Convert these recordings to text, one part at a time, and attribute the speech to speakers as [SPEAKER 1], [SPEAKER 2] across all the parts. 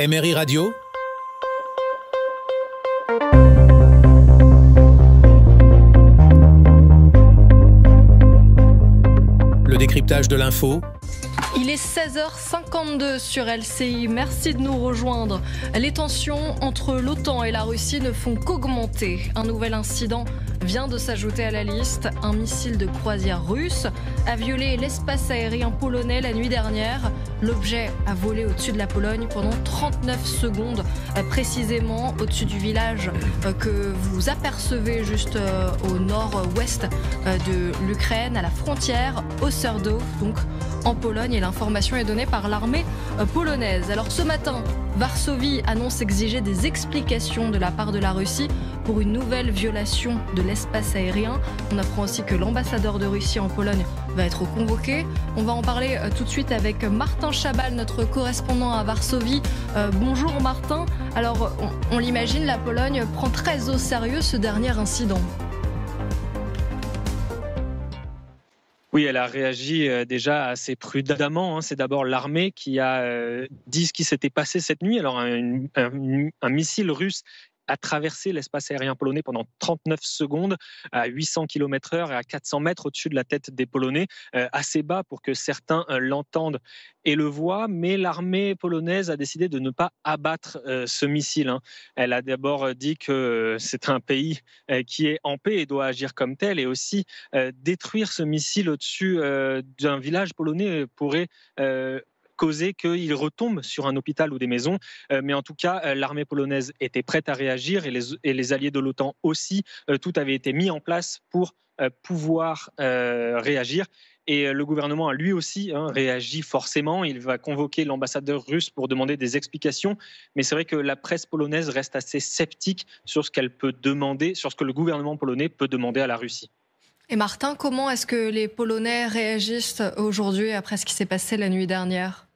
[SPEAKER 1] MRI Radio. Le décryptage de l'info.
[SPEAKER 2] Il est 16h52 sur LCI. Merci de nous rejoindre. Les tensions entre l'OTAN et la Russie ne font qu'augmenter. Un nouvel incident vient de s'ajouter à la liste. Un missile de croisière russe a violé l'espace aérien polonais la nuit dernière. L'objet a volé au-dessus de la Pologne pendant 39 secondes, précisément au-dessus du village que vous apercevez juste au nord-ouest de l'Ukraine, à la frontière Oserów, donc en Pologne, et l'information est donnée par l'armée polonaise. Alors ce matin, Varsovie annonce exiger des explications de la part de la Russie pour une nouvelle violation de l'espace aérien. On apprend aussi que l'ambassadeur de Russie en Pologne va être convoqué. On va en parler tout de suite avec Martin Chabal, notre correspondant à Varsovie. Bonjour Martin. Alors on l'imagine, la Pologne prend très au sérieux ce dernier incident.
[SPEAKER 3] Oui, elle a réagi déjà assez prudemment. C'est d'abord l'armée qui a dit ce qui s'était passé cette nuit. Alors, un missile russe a traversé l'espace aérien polonais pendant 39 secondes à 800 km/h et à 400 mètres au-dessus de la tête des Polonais, assez bas pour que certains l'entendent et le voient. Mais l'armée polonaise a décidé de ne pas abattre ce missile. Elle a d'abord dit que c'est un pays qui est en paix et doit agir comme tel, et aussi détruire ce missile au-dessus d'un village polonais pourrait causer qu'il retombe sur un hôpital ou des maisons. Mais en tout cas, l'armée polonaise était prête à réagir et les alliés de l'OTAN aussi. Tout avait été mis en place pour pouvoir réagir. Et le gouvernement a lui aussi réagi forcément. Il va convoquer l'ambassadeur russe pour demander des explications. Mais c'est vrai que la presse polonaise reste assez sceptique sur ce qu'elle peut demander, sur ce que le gouvernement polonais peut demander à la Russie.
[SPEAKER 2] Et Martin, comment est-ce que les Polonais réagissent aujourd'hui après ce qui s'est passé la nuit dernière ?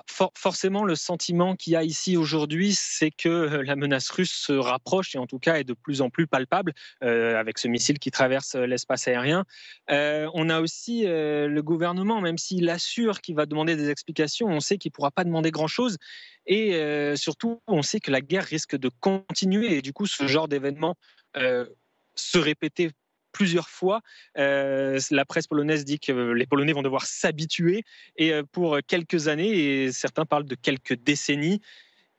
[SPEAKER 3] Forcément, le sentiment qu'il y a ici aujourd'hui, c'est que la menace russe se rapproche et en tout cas est de plus en plus palpable avec ce missile qui traverse l'espace aérien. On a aussi le gouvernement, même s'il assure qu'il va demander des explications, on sait qu'il ne pourra pas demander grand-chose. Et surtout, on sait que la guerre risque de continuer et du coup, ce genre d'événement se répéter plusieurs fois. La presse polonaise dit que les Polonais vont devoir s'habituer et pour quelques années, et certains parlent de quelques décennies.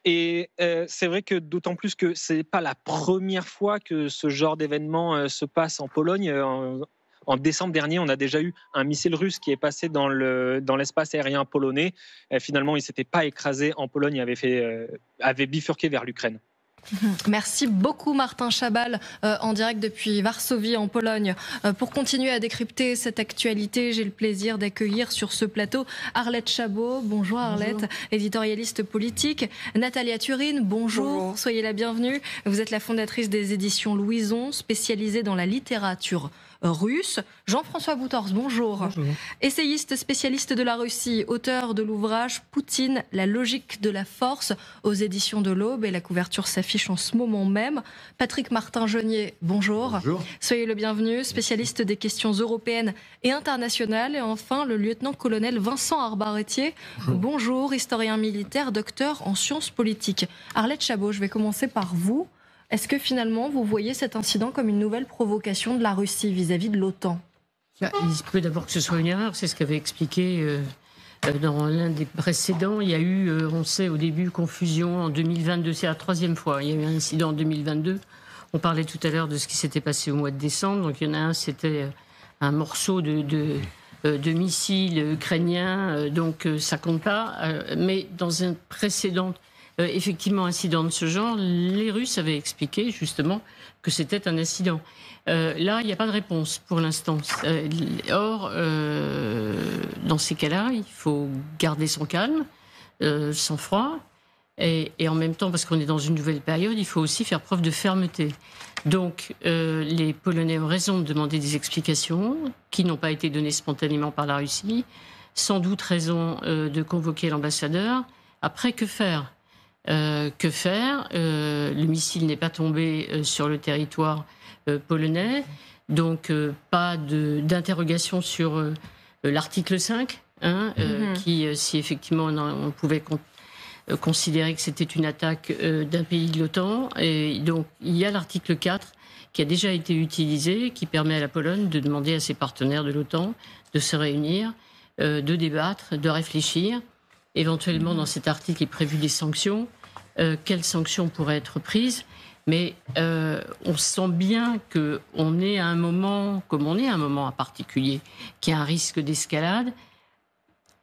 [SPEAKER 3] Et c'est vrai que d'autant plus que ce n'est pas la première fois que ce genre d'événement se passe en Pologne. En décembre dernier, on a déjà eu un missile russe qui est passé dans l'espace aérien polonais. Finalement, il ne s'était pas écrasé en Pologne, il avait bifurqué vers l'Ukraine.
[SPEAKER 2] Merci beaucoup Martin Chabal, en direct depuis Varsovie en Pologne. Pour continuer à décrypter cette actualité, j'ai le plaisir d'accueillir sur ce plateau Arlette Chabot. Bonjour Arlette, bonjour. Éditorialiste politique. Natalia Turine, bonjour, soyez la bienvenue. Vous êtes la fondatrice des éditions Louison, spécialisée dans la littérature russe. Jean-François Boutors, bonjour. Bonjour. Essayiste spécialiste de la Russie, auteur de l'ouvrage Poutine, la logique de la force aux éditions de l'Aube, et la couverture s'affiche en ce moment même. Patrick Martin-Jeunier, bonjour. Bonjour. Soyez le bienvenu, spécialiste des questions européennes et internationales. Et enfin, le lieutenant-colonel Vincent Arbaretier, bonjour, historien militaire, docteur en sciences politiques. Arlette Chabot, je vais commencer par vous. Est-ce que finalement, vous voyez cet incident comme une nouvelle provocation de la Russie vis-à-vis de l'OTAN ?
[SPEAKER 4] Il se peut d'abord que ce soit une erreur, c'est ce qu'avait expliqué dans l'un des précédents. Il y a eu, on sait au début, confusion en 2022, c'est la troisième fois. Il y a eu un incident en 2022. On parlait tout à l'heure de ce qui s'était passé au mois de décembre. Donc il y en a un, c'était un morceau de missile ukrainien, donc ça compte pas. Mais dans un précédent effectivement incident de ce genre, les Russes avaient expliqué justement que c'était un incident. Là, il n'y a pas de réponse pour l'instant. Or, dans ces cas-là, il faut garder son calme, son froid, et en même temps, parce qu'on est dans une nouvelle période, il faut aussi faire preuve de fermeté. Donc, les Polonais ont raison de demander des explications qui n'ont pas été données spontanément par la Russie. Sans doute raison de convoquer l'ambassadeur. Après, que faire ? Le missile n'est pas tombé sur le territoire polonais, donc pas d'interrogation sur l'article 5 qui, si effectivement on pouvait considérer que c'était une attaque d'un pays de l'OTAN. Et donc, il y a l'article 4 qui a déjà été utilisé, qui permet à la Pologne de demander à ses partenaires de l'OTAN de se réunir, de débattre, de réfléchir. Éventuellement, dans cet article est prévu des sanctions. Quelles sanctions pourraient être prises? Mais on sent bien qu'on est à un moment, comme on est à un moment en particulier, qui a un risque d'escalade.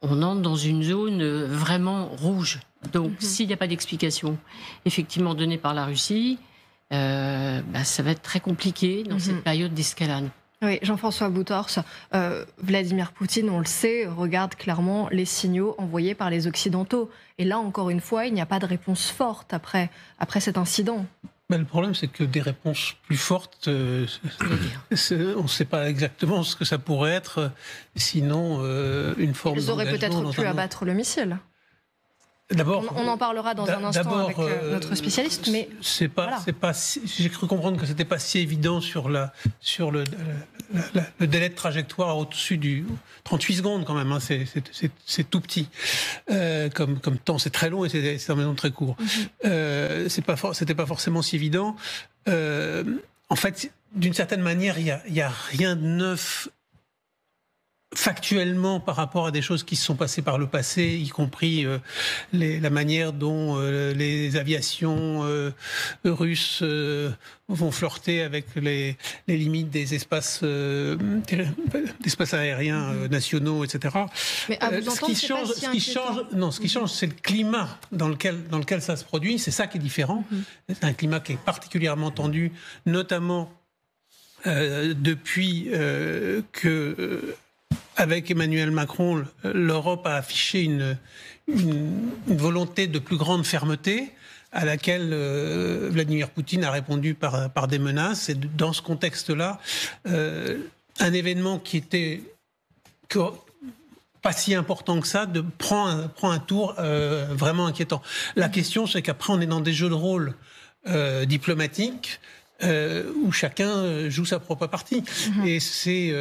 [SPEAKER 4] On entre dans une zone vraiment rouge. Donc, s'il n'y a pas d'explication effectivement donnée par la Russie, ça va être très compliqué dans cette période d'escalade.
[SPEAKER 2] Oui, Jean-François Boutors, Vladimir Poutine, on le sait, regarde clairement les signaux envoyés par les Occidentaux. Et là, encore une fois, il n'y a pas de réponse forte après cet incident.
[SPEAKER 5] Ben, le problème, c'est que des réponses plus fortes, on ne sait pas exactement ce que ça pourrait être, sinon une forme d'engagement.
[SPEAKER 2] Ils auraient peut-être pu abattre le missile.
[SPEAKER 5] D'abord,
[SPEAKER 2] on en parlera dans un instant avec notre spécialiste, mais
[SPEAKER 5] j'ai cru comprendre que c'était pas si évident sur le délai de trajectoire au-dessus du 38 secondes quand même. Hein, c'est tout petit comme temps, c'est très long et c'est en même temps très court. C'était pas forcément si évident. En fait, d'une certaine manière, il y a rien de neuf factuellement par rapport à des choses qui se sont passées par le passé, y compris la manière dont les aviations russes vont flirter avec les limites des espaces aériens nationaux, etc.
[SPEAKER 2] Mais à vous entendre,
[SPEAKER 5] ce qui change, c'est le climat dans lequel ça se produit. C'est ça qui est différent. C'est un climat qui est particulièrement tendu, notamment depuis que avec Emmanuel Macron, l'Europe a affiché une volonté de plus grande fermeté à laquelle Vladimir Poutine a répondu par des menaces. Et dans ce contexte-là, un événement qui était pas si important que ça prend un tour vraiment inquiétant. La question, c'est qu'après, on est dans des jeux de rôle diplomatiques où chacun joue sa propre partie. Et c'est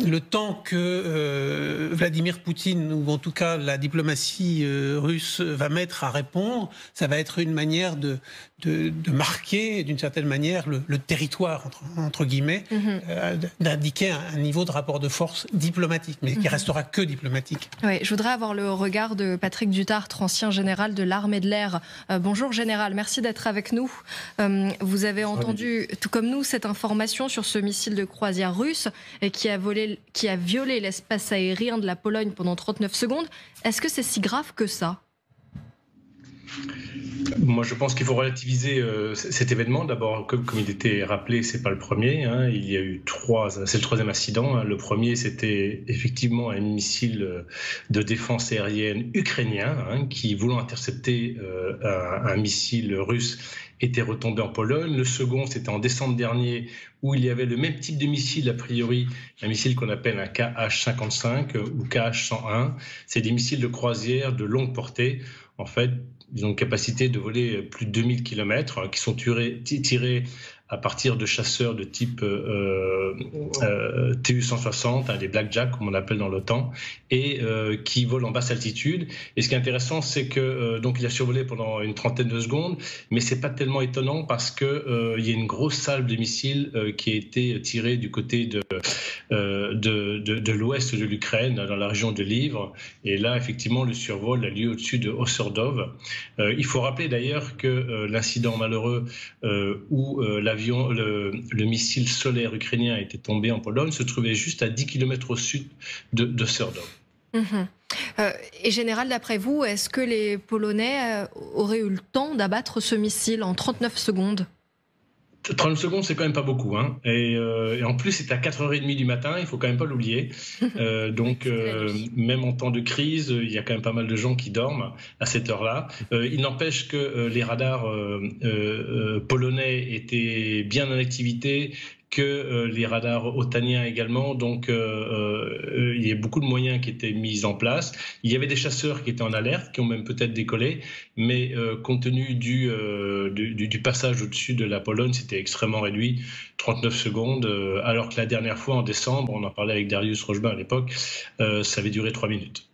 [SPEAKER 5] le temps que Vladimir Poutine, ou en tout cas la diplomatie russe, va mettre à répondre, ça va être une manière de marquer, d'une certaine manière, le territoire, entre guillemets, d'indiquer un niveau de rapport de force diplomatique, mais qui restera que diplomatique.
[SPEAKER 2] Oui, je voudrais avoir le regard de Patrick Dutartre, ancien général de l'armée de l'air. Bonjour général, merci d'être avec nous. Vous avez entendu, tout comme nous, cette information sur ce missile de croisière russe qui a violé l'espace aérien de la Pologne pendant 39 secondes. Est-ce que c'est si grave que ça ?
[SPEAKER 6] Moi, je pense qu'il faut relativiser cet événement. D'abord, comme il était rappelé, c'est pas le premier. Hein. Il y a eu c'est le troisième incident. Hein. Le premier, c'était effectivement un missile de défense aérienne ukrainien qui, voulant intercepter un missile russe, était retombé en Pologne. Le second, c'était en décembre dernier, où il y avait le même type de missile, a priori, un missile qu'on appelle un KH-55 ou KH-101. C'est des missiles de croisière de longue portée. En fait, ils ont une capacité de voler plus de 2000 km, qui sont tirés à partir de chasseurs de type Tu-160, des Blackjack, comme on appelle dans l'OTAN, et qui volent en basse altitude. Et ce qui est intéressant, c'est que donc il a survolé pendant une trentaine de secondes, mais c'est pas tellement étonnant parce que il y a une grosse salve de missiles qui a été tirée du côté de l'ouest de l'Ukraine, dans la région de Livre. Et là, effectivement, le survol a lieu au-dessus de Osserdov. Il faut rappeler d'ailleurs que l'incident malheureux où le missile solaire ukrainien était tombé en Pologne se trouvait juste à 10 km au sud de Osserdov.
[SPEAKER 2] Et général, d'après vous, est-ce que les Polonais auraient eu le temps d'abattre ce missile en 39 secondes ?
[SPEAKER 6] 30 secondes, c'est quand même pas beaucoup. Hein. Et en plus, c'est à 4h30 du matin, il faut quand même pas l'oublier. Donc, même en temps de crise, il y a quand même pas mal de gens qui dorment à cette heure-là. Il n'empêche que les radars polonais étaient bien en activité que les radars otaniens également. Donc, il y a beaucoup de moyens qui étaient mis en place. Il y avait des chasseurs qui étaient en alerte, qui ont même peut-être décollé, mais compte tenu du passage au-dessus de la Pologne, c'était extrêmement réduit, 39 secondes, alors que la dernière fois, en décembre, on en parlait avec Darius Rochebin à l'époque, ça avait duré 3 minutes.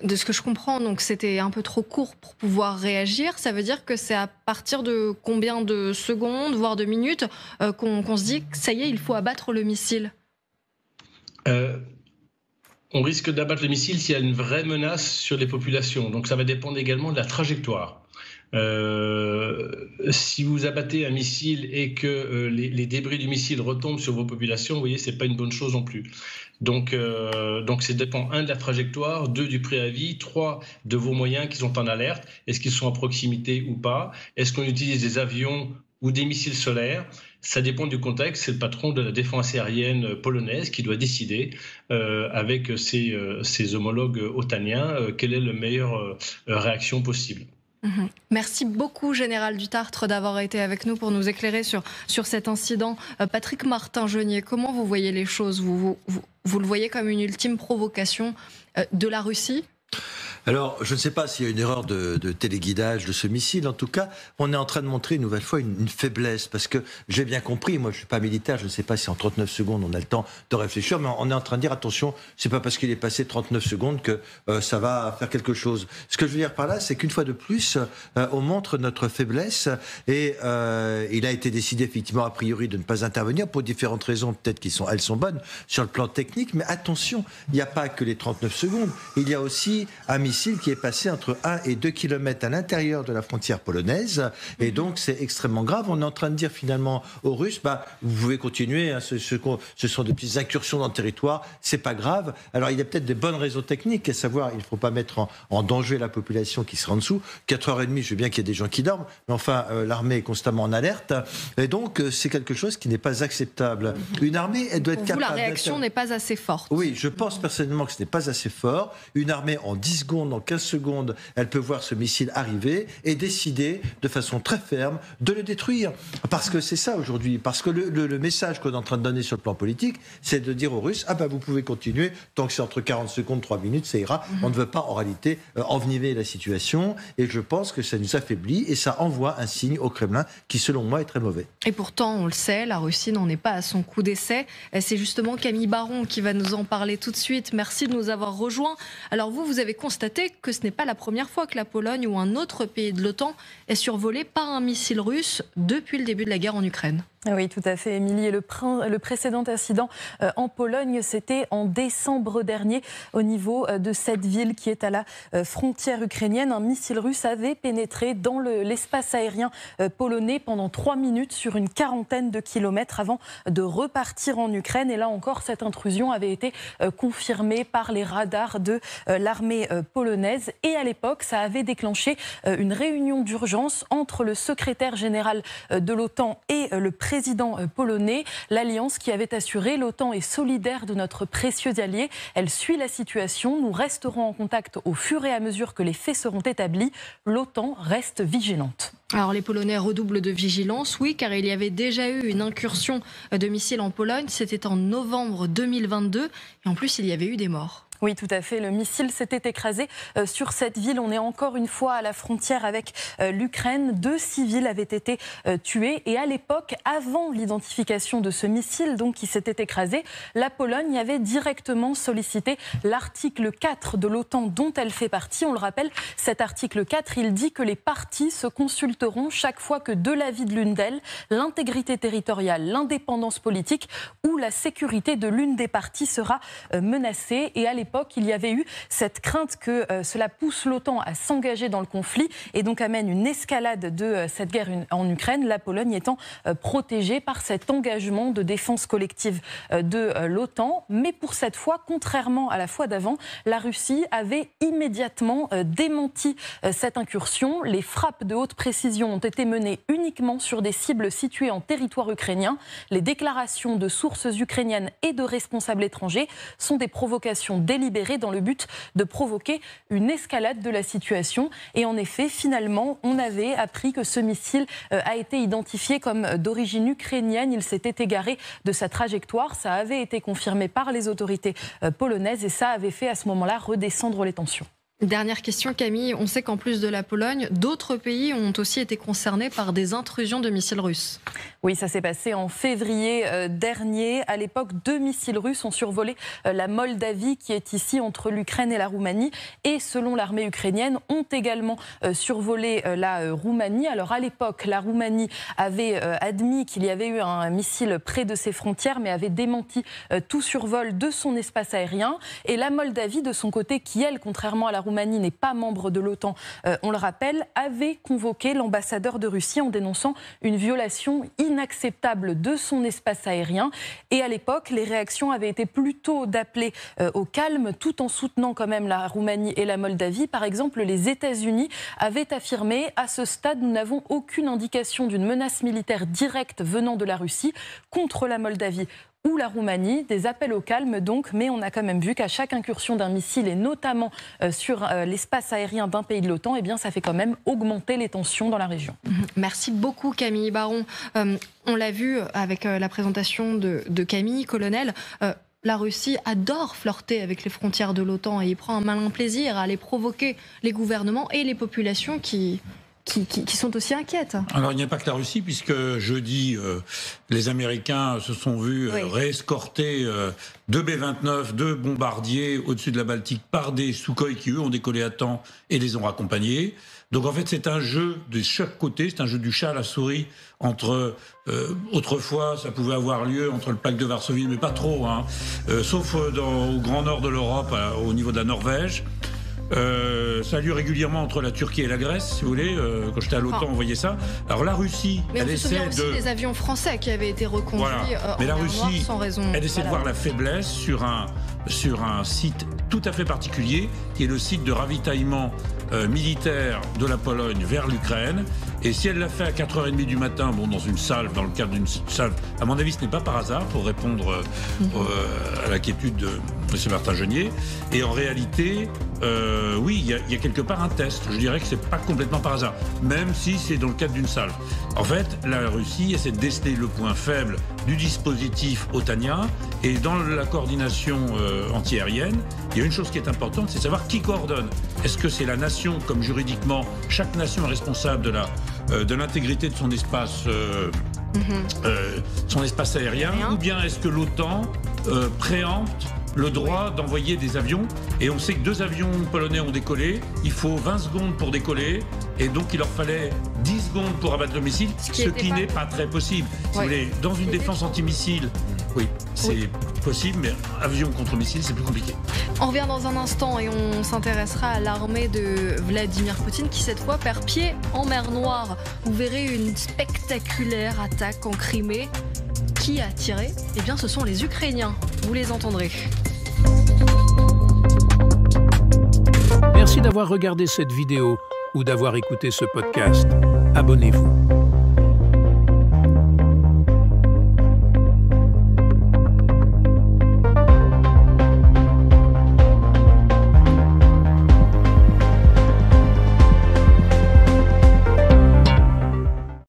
[SPEAKER 2] De ce que je comprends, donc c'était un peu trop court pour pouvoir réagir. Ça veut dire que c'est à partir de combien de secondes, voire de minutes, qu'on se dit que ça y est, il faut abattre le missile?
[SPEAKER 6] On risque d'abattre le missile s'il y a une vraie menace sur les populations. Donc ça va dépendre également de la trajectoire. Si vous abattez un missile et que les débris du missile retombent sur vos populations, vous voyez, c'est pas une bonne chose non plus. Donc ça dépend, 1, de la trajectoire, 2, du préavis, 3, de vos moyens qui sont en alerte. Est-ce qu'ils sont à proximité ou pas? Est-ce qu'on utilise des avions ou des missiles solaires? Ça dépend du contexte. C'est le patron de la défense aérienne polonaise qui doit décider avec ses homologues otaniens quelle est la meilleure réaction possible.
[SPEAKER 2] Merci beaucoup, Général Dutartre, d'avoir été avec nous pour nous éclairer sur cet incident. Patrick Martin-Genier, comment vous voyez les choses? Vous le voyez comme une ultime provocation de la Russie?
[SPEAKER 7] Alors, je ne sais pas s'il y a une erreur de téléguidage de ce missile. En tout cas, on est en train de montrer une nouvelle fois une faiblesse. Parce que j'ai bien compris, moi je ne suis pas militaire, je ne sais pas si en 39 secondes on a le temps de réfléchir, mais on est en train de dire, attention, c'est pas parce qu'il est passé 39 secondes que ça va faire quelque chose. Ce que je veux dire par là, c'est qu'une fois de plus, on montre notre faiblesse. Et il a été décidé effectivement a priori de ne pas intervenir pour différentes raisons, peut-être qu'elles sont bonnes sur le plan technique. Mais attention, il n'y a pas que les 39 secondes, il y a aussi un missile qui est passé entre 1 et 2 km à l'intérieur de la frontière polonaise. Et donc, c'est extrêmement grave. On est en train de dire finalement aux Russes, vous pouvez continuer, hein, ce sont des petites incursions dans le territoire, c'est pas grave. Alors, il y a peut-être des bonnes raisons techniques, à savoir, il ne faut pas mettre en danger la population qui sera en dessous. 4h30, je veux bien qu'il y ait des gens qui dorment, mais enfin, l'armée est constamment en alerte. Et donc, c'est quelque chose qui n'est pas acceptable. Une armée, elle doit être capable...
[SPEAKER 2] Pour vous, la réaction n'est pas assez forte?
[SPEAKER 7] Oui, je pense personnellement que ce n'est pas assez fort. Une armée, en 10 secondes, en 15 secondes, elle peut voir ce missile arriver et décider de façon très ferme de le détruire. Parce que c'est ça aujourd'hui. Parce que le message qu'on est en train de donner sur le plan politique, c'est de dire aux Russes, vous pouvez continuer, tant que c'est entre 40 secondes, 3 minutes, ça ira. On ne veut pas en réalité envenimer la situation. Et je pense que ça nous affaiblit et ça envoie un signe au Kremlin qui, selon moi, est très mauvais.
[SPEAKER 2] Et pourtant, on le sait, la Russie n'en est pas à son coup d'essai. C'est justement Camille Baron qui va nous en parler tout de suite. Merci de nous avoir rejoints. Alors vous avez constaté que ce n'est pas la première fois que la Pologne ou un autre pays de l'OTAN est survolé par un missile russe depuis le début de la guerre en Ukraine.
[SPEAKER 8] Oui, tout à fait, Émilie. Le précédent incident en Pologne, c'était en décembre dernier, au niveau de cette ville qui est à la frontière ukrainienne. Un missile russe avait pénétré dans l'espace aérien polonais pendant 3 minutes sur une quarantaine de kilomètres avant de repartir en Ukraine. Et là encore, cette intrusion avait été confirmée par les radars de l'armée polonaise. Et à l'époque, ça avait déclenché une réunion d'urgence entre le secrétaire général de l'OTAN et le président polonais. L'alliance qui avait assuré l'OTAN est solidaire de notre précieux allié. Elle suit la situation. Nous resterons en contact au fur et à mesure que les faits seront établis. L'OTAN reste vigilante.
[SPEAKER 2] Alors les Polonais redoublent de vigilance, oui, car il y avait déjà eu une incursion de missiles en Pologne. C'était en novembre 2022 et en plus il y avait eu des morts.
[SPEAKER 8] Oui, tout à fait. Le missile s'était écrasé sur cette ville. On est encore une fois à la frontière avec l'Ukraine. 2 civils avaient été tués. Et à l'époque, avant l'identification de ce missile donc, qui s'était écrasé, la Pologne avait directement sollicité l'article 4 de l'OTAN dont elle fait partie. On le rappelle, cet article 4, il dit que les parties se consulteront chaque fois que de l'avis de l'une d'elles, l'intégrité territoriale, l'indépendance politique ou la sécurité de l'une des parties sera menacée. Et à l'époque, il y avait eu cette crainte que cela pousse l'OTAN à s'engager dans le conflit et donc amène une escalade de cette guerre en Ukraine, la Pologne étant protégée par cet engagement de défense collective de l'OTAN. Mais pour cette fois, contrairement à la fois d'avant, la Russie avait immédiatement démenti cette incursion. Les frappes de haute précision ont été menées uniquement sur des cibles situées en territoire ukrainien. Les déclarations de sources ukrainiennes et de responsables étrangers sont des provocations délibérée dans le but de provoquer une escalade de la situation. Et en effet, finalement, on avait appris que ce missile a été identifié comme d'origine ukrainienne. Il s'était égaré de sa trajectoire. Ça avait été confirmé par les autorités polonaises et ça avait fait à ce moment-là redescendre les tensions.
[SPEAKER 2] Dernière question, Camille. On sait qu'en plus de la Pologne, d'autres pays ont aussi été concernés par des intrusions de missiles russes.
[SPEAKER 8] Oui, ça s'est passé en février dernier. À l'époque, 2 missiles russes ont survolé la Moldavie, qui est ici entre l'Ukraine et la Roumanie. Et selon l'armée ukrainienne, ont également survolé la Roumanie. Alors à l'époque, la Roumanie avait admis qu'il y avait eu un missile près de ses frontières, mais avait démenti tout survol de son espace aérien. Et la Moldavie, de son côté, qui elle, contrairement à la Roumanie, n'est pas membre de l'OTAN, on le rappelle, avait convoqué l'ambassadeur de Russie en dénonçant une violation inacceptable de son espace aérien. Et à l'époque, les réactions avaient été plutôt d'appeler au calme, tout en soutenant quand même la Roumanie et la Moldavie. Par exemple, les États-Unis avaient affirmé « À ce stade, nous n'avons aucune indication d'une menace militaire directe venant de la Russie contre la Moldavie ou la Roumanie », des appels au calme donc, mais on a quand même vu qu'à chaque incursion d'un missile et notamment sur l'espace aérien d'un pays de l'OTAN, eh bien ça fait quand même augmenter les tensions dans la région.
[SPEAKER 2] Merci beaucoup Camille Baron. On l'a vu avec la présentation de Camille, colonel. La Russie adore flirter avec les frontières de l'OTAN et y prend un malin plaisir à aller provoquer les gouvernements et les populations qui sont aussi inquiètes.
[SPEAKER 9] Alors il n'y a pas que la Russie, puisque jeudi, les Américains se sont vus réescorter 2 B-29, 2 bombardiers au-dessus de la Baltique par des Sukhoi qui, eux, ont décollé à temps et les ont raccompagnés. Donc en fait, c'est un jeu de chaque côté, c'est un jeu du chat à la souris entre... autrefois, ça pouvait avoir lieu entre le pacte de Varsovie, mais pas trop, hein, sauf au grand nord de l'Europe, au niveau de la Norvège. Ça a lieu régulièrement entre la Turquie et la Grèce, si vous voulez. Quand j'étais à l'OTAN, on voyait ça. Alors la Russie,
[SPEAKER 2] mais elle essaie aussi des avions français qui avaient été reconduits. Voilà.
[SPEAKER 9] Mais la Russie,
[SPEAKER 2] sans raison.
[SPEAKER 9] Elle essaie de voir la faiblesse sur un site tout à fait particulier, qui est le site de ravitaillement militaire de la Pologne vers l'Ukraine. Et si elle l'a fait à 4h30 du matin, bon, dans une salve, dans le cadre d'une salve, à mon avis, ce n'est pas par hasard, pour répondre à l'inquiétude de M. Martin-Genier. Et en réalité, oui, il y a quelque part un test. Je dirais que ce n'est pas complètement par hasard, même si c'est dans le cadre d'une salve. En fait, la Russie essaie de déceler le point faible du dispositif otanien. Et dans la coordination antiaérienne, il y a une chose qui est importante, c'est savoir qui coordonne. Est-ce que c'est la nation, comme juridiquement, chaque nation est responsable de l'intégrité de son espace, son espace aérien, ou bien est-ce que l'OTAN préempte le droit d'envoyer des avions? Et on sait que 2 avions polonais ont décollé, il faut 20 secondes pour décoller, et donc il leur fallait 10 secondes pour abattre le missile, ce qui n'est pas très possible. Si vous voulez, dans une défense antimissile, oui, c'est possible, mais avion contre missile, c'est plus compliqué.
[SPEAKER 2] On revient dans un instant et on s'intéressera à l'armée de Vladimir Poutine qui cette fois perd pied en mer Noire. Vous verrez une spectaculaire attaque en Crimée. Qui a tiré? Eh bien, ce sont les Ukrainiens. Vous les entendrez.
[SPEAKER 1] Merci d'avoir regardé cette vidéo ou d'avoir écouté ce podcast. Abonnez-vous.